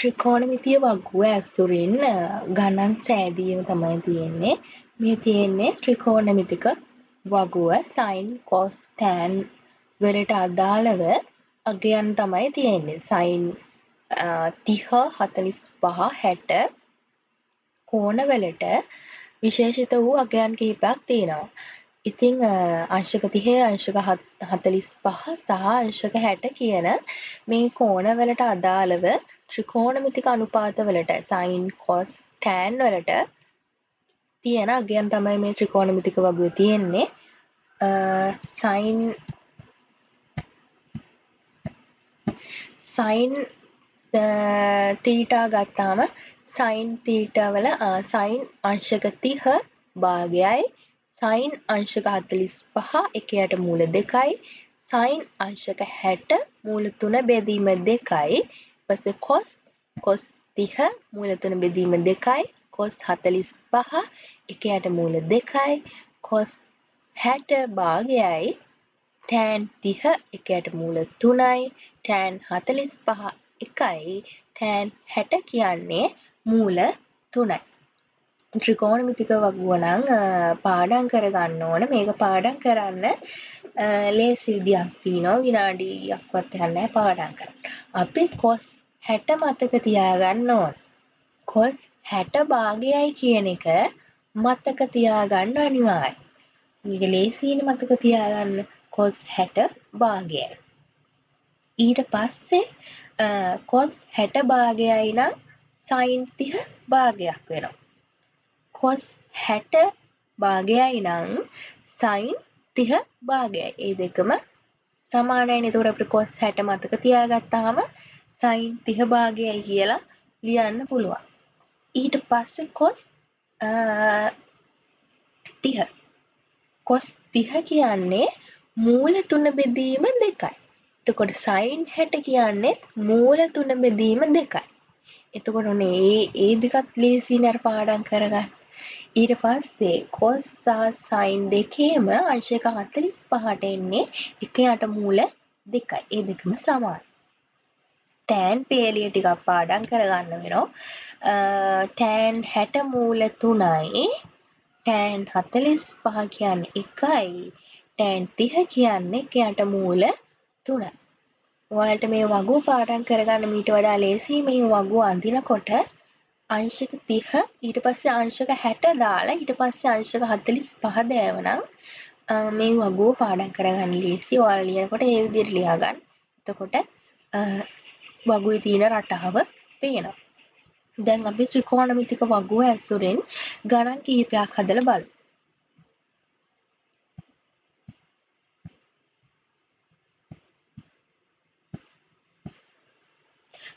ත්‍රිකෝණමිතිය වගුව ඇසුරින් ගණන් සෑදීම තමයි තියෙන්නේ. මේ තියෙන්නේ ත්‍රිකෝණමිතික වගුව සයින් කොස් ටෑන් වලට අදාළව අගයන් තමයි තියෙන්නේ. සයින් 30 45 60 කෝණවලට විශේෂිත වූ අගයන් කිහිපයක් තියෙනවා. ඉතින් අංශක 30 අංශක 45 සහ අංශක 60 කියන මේ කෝණවලට අදාළව ත්‍රිකෝණමිතික අනුපාත වලට සයින් කොස් ටෑන් වලට තියෙන අගයන් තමයි මේ ත්‍රිකෝණමිතික වගුවේ තියෙන්නේ. සයින් තීටා ගත්තාම සයින් තීටා වල සයින් අංශක 30 භාගයයි සයින් අංශක 45 එකයට මූල 2යි සයින් අංශක 60 මූල 3 බෙදීම 2යි ඊපස්සේ කොස් 30 මූල 3 බෙදීම 2යි කොස් 45 එකයට මූල 2යි කොස් 60 භාගයයි ටෑන් 30 එකයට මූල 3යි ටෑන් 45 එකයි ටෑන් 60 කියන්නේ මූල 3යි. ත්‍රිකෝණමිතික වගුව නම් පාඩම් කරගන්න ඕන. මේක පාඩම් කරන්න ලේසි විදියක් තියෙනවා. විනාඩියක්වත් යන්නේ නැහැ පාඩම් කරන්න. අපි කොස් 60 මතක තියාගන්න ඕන. කොස් 60 භාගයයි කියන එක මතක තියාගන්න අනිවාර්යයි. මේක ලේසියිනේ මතක තියාගන්න. කොස් 60 භාගයයි. ඊට පස්සේ කොස් 60 භාගයයි නම් සයින් 30 භාගයක් වෙනවා. කොස් 60 භාගයයි නම් සයින් 30 භාගයයි. ඒ දෙකම සමානයිනේ. ඒතකොට අපිට කොස් 60 මතක තියාගත්තාම සයින් 30 භාගයයි කියලා ලියන්න පුළුවන්. ඊට පස්සේ කොස් 30. කොස් 30 කියන්නේ මූල 3 බෙදීම 2යි. එතකොට සයින් 60 කියන්නේ මූල 3 බෙදීම 2යි. එතකොට ඔන්නේ ඒ දෙකත් ලේසියිනේ අර පාඩම් කරගන්න. ඊට පස්සේ කොස් සහ සයින් දෙකේම අංශක 45ට එන්නේ එක යට මූල 2යි. ඒ දෙකම සමානයි. ටෑන් පේලිය ටිකක් පාඩම් කරගන්න වෙනවා. ටෑන් 60 මූල 3යි. ටෑන් 45 කියන්නේ 1යි. ටෑන් 30 කියන්නේ එක යට මූල 3යි. ඔයාලට මේ වගුව පාඩම් කරගන්න මීට වඩා ලේසියි. මේ වගුව අඳිනකොට අංශක 30 ඊට පස්සේ අංශක 60 දාලා ඊට පස්සේ අංශක 45 දෑවනම් මේ වගුව පාඩම් කරගන්න ලේසියි. ඔයාලා ලියනකොට ඒ විදිහට ලියා ගන්න. එතකොට වගුවේ තියෙන රටාව පේනවා. දැන් අපි ත්‍රිකෝණමිතික වගුව ඇසුරෙන් ගණන් කිහිපයක් හදලා බලමු.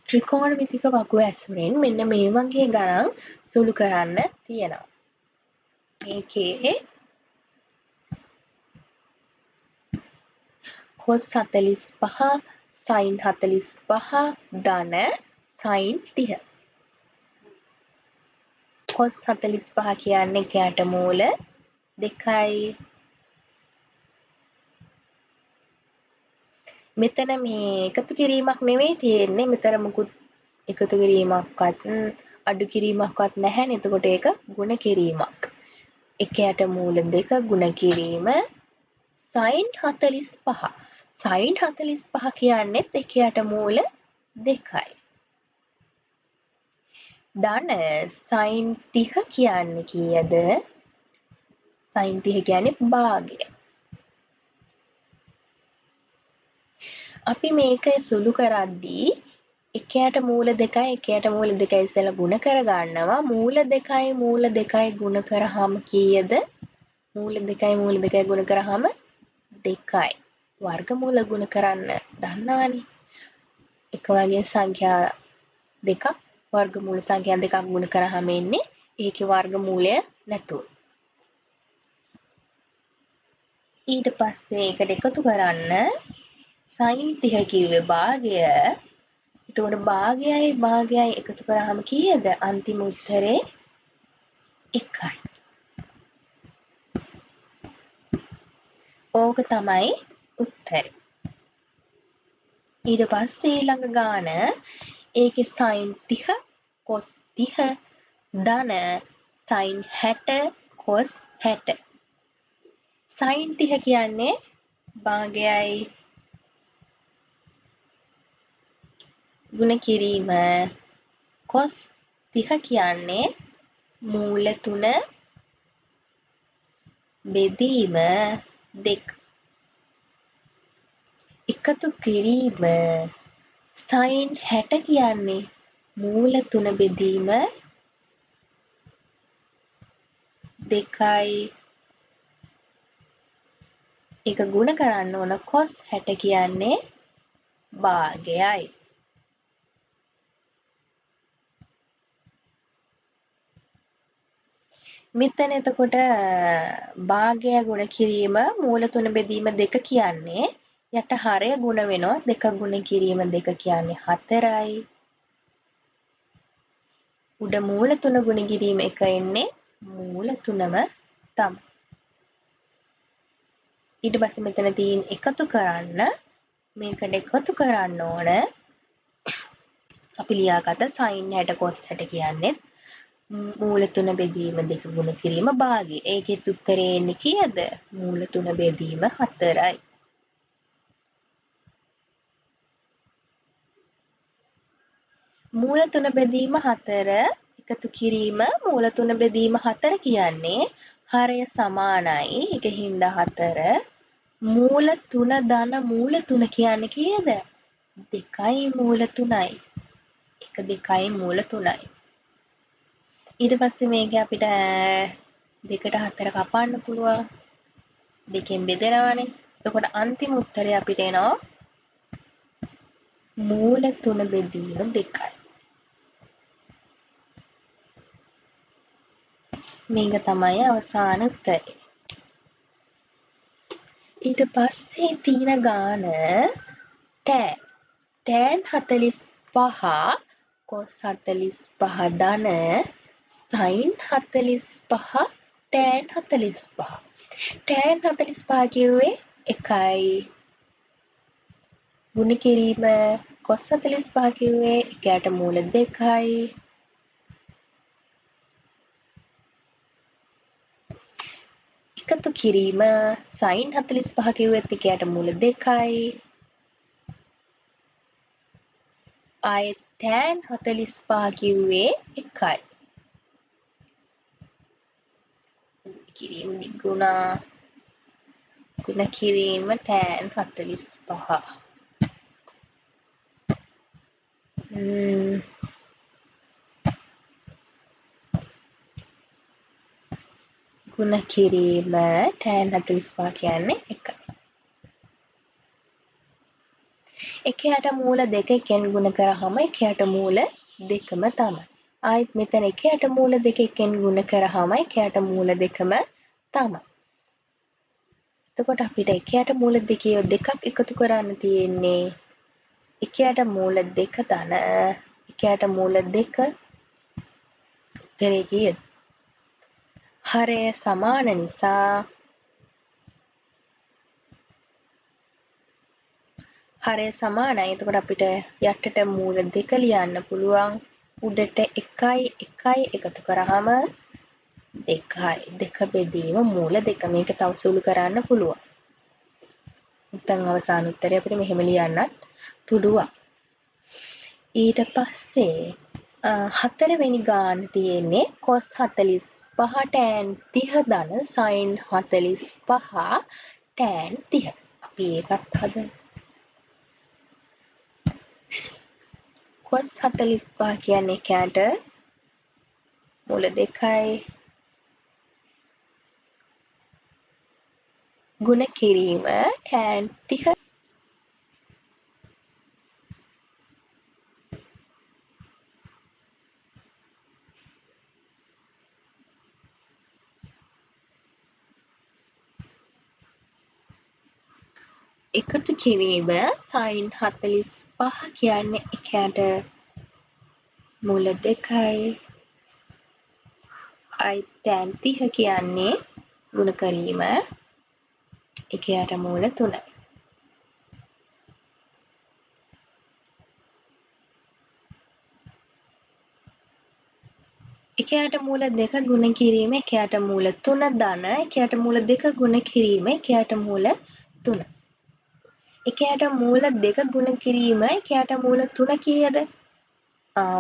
ත්‍රිකෝණමිතික වගුව ඇසුරෙන් මෙන්න මේ වගේ ගණන් සුළු කරන්න තියෙනවා. මේකේ කොස් 45 සයින් 45 ධන සයින් 30. කොස් 45 කියන්නේ එකයට මූල 2යි. මෙතන මේ එකතු කිරීමක් නෙවෙයි තියෙන්නේ. මෙතන මුකුත් එකතු කිරීමක්වත් අඩු කිරීමක්වත් නැහැ. එතකොට ඒක ගුණ කිරීමක්. එකයට මූල 2 ගුණ කිරීම සයින් 45. සයින් 45 කියන්නේත් එකයට මූල 2යි. ධන සයින් 30 කියන්නේ කීයද? සයින් 30 කියන්නේ භාගය. අපි මේක සුළු කරද්දී එකයට මූල 2යි එකයට මූල 2යි ඉස්සෙල්ලා ගුණ කරගන්නවා. මූල 2යි ගුණ කරාම කීයද? මූල 2යි ගුණ කරාම 2යි. වර්ගමූල ගුණ කරන්න දන්නවනේ. එක වගේ සංඛ්‍යා දෙකක් වර්ගමූල සංඛ්‍යා දෙකක් ගුණ කරාම එන්නේ ඒකේ වර්ගමූලය නැතුව. ඊට පස්සේ ඒකට එකතු කරන්න සයින් 30 කිව්වේ භාගය. එතකොට භාගයයි එකතු කරාම කීයද? අන්තිම උත්තරේ 1යි. ඕක තමයි උත්තරේ. ඊට පස්සේ ඊළඟ ගාන ඒකේ sin 30 cos 30 ධන sin 60 cos 60. sin 30 කියන්නේ භාගයයි ගුණ කිරීම. cos 30 කියන්නේ මූල 3 බෙදීම 2 එකතු කිරීම. sin 60 කියන්නේ මූල 3 බෙදීම 2යි. ඒක ගුණ කරන්න ඕන cos 60 කියන්නේ භාගයයි. මෙතන එතකොට භාගය ගුණ කිරීම මූල 3 බෙදීම 2 කියන්නේ යට හරය ගුණ වෙනවා 2 ගුණ කිරීම 2 කියන්නේ 4යි. උඩ මූල 3 ගුණ කිරීම 1 එන්නේ මූල 3ම තමයි. ඊට පස්සේ මෙතන තියෙන එකතු කරන්න මේකට එකතු කරන්න ඕන අපි ලියාගත්ත sin 60 cos 60 කියන්නේ මූල 3 බෙදීම 2 ගුණ කිරීම භාගය. ඒකෙත් උත්තරේ එන්නේ කීයද? මූල 3 බෙදීම 4යි. මූල 3 බෙදීම 4 එකතු කිරීම මූල 3 බෙදීම 4 කියන්නේ හරය සමානයි. ඒකින්ද 4 මූල 3 ධන මූල 3 කියන්නේ කීයද? 2යි මූල 3යි. 1 2යි මූල 3යි. ඊට පස්සේ මේක අපිට 2ට 4 කපන්න පුළුවන්. 2කින් බෙදෙනවානේ. එතකොට අන්තිම උත්තරේ අපිට එනවා මූල 3 බෙදීම 2යි. මේක තමයි අවසාන උත්තරේ. ඊට පස්සේ තියෙන ගාන tan 45 cos 45 ධන sin 45 tan 45. tan 45 කිව්වේ 1යි. ගුණ කිරීම cos 45 කිව්වේ 1ට මූල 2යි. එකතු කිරීම sin 45 කිව්වෙත් 1ට මූල 2යි. ආයෙත් tan 45 කිව්වේ 1යි. කිරීම නිගුණා ගුණ කිරීම tan 45. ගුණ කිරීම tan 45 කියන්නේ 1යි. 1ට මූල 2 එකෙන් ගුණ කරාම 1ට මූල 2ම තමයි. ආයෙත් මෙතන 1ට මූල 2 එකෙන් ගුණ කරාම 1ට මූල 2ම තමයි. එතකොට අපිට 1ට මූල 2 දෙකක් එකතු කරන්න තියෙන්නේ 1ට මූල 2 ධන 1ට මූල 2 උත්තරේ කීයද? හරය සමාන නිසා හරය සමානයි. එතකොට අපිට යටට මූල 2 ලියන්න පුළුවන්. උඩට 1යි 1යි එකතු කරාම 2යි. 2 බෙදීම මූල 2. මේක තව සුළු කරන්න පුළුවන්. නැත්නම් අවසාන උත්තරය අපිට මෙහෙම ලියන්නත් පුළුවන්. ඊට පස්සේ 4 වෙනි ගාන තියෙන්නේ cos 45 tan 30 ධන sin 45 tan 30. අපි ඒකත් හදමු. cos 45 කියන්නේ 1ට මූල 2යි. ගුණ කිරීම tan 30 එකතු කිරීම sin 45 කියන්නේ 1ට මූල 2යි. tan 30 කියන්නේ ගුණ කිරීම 1ට මූල 3යි. එකයට මූල 2 ගුණ කිරීම එකයට මූල 3 ධන එකයට මූල 2 ගුණ කිරීම එකයට මූල 3. එකයට මූල 2 ගුණ කිරීම එකයට මූල 3 කීයද?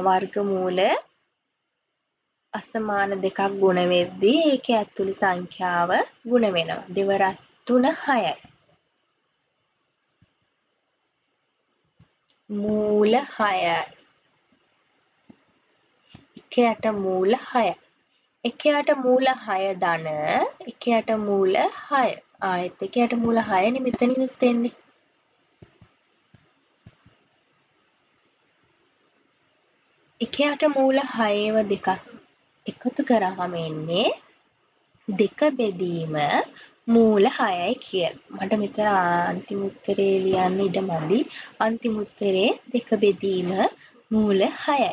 වර්ගමූල අසමාන දෙකක් ගුණ වෙද්දී ඒකේ ඇතුළේ සංඛ්‍යාව ගුණ වෙනවා. දෙවරක් 3 6යි. මූල 6යි. එකයට මූල 6යි. එකයට මූල 6 ධන එකයට මූල 6. ආයෙත් එකයට මූල 6නේ මෙතනිනුත් එන්නේ. එකයට මූල 6ව දෙකක් එකතු කරාම එන්නේ 2 බෙදීම මූල 6යි කියලා. මට මෙතන අන්තිම උත්තරේ ලියන්න ඉඩ මදි. අන්තිම උත්තරේ 2 බෙදීම මූල 6යි.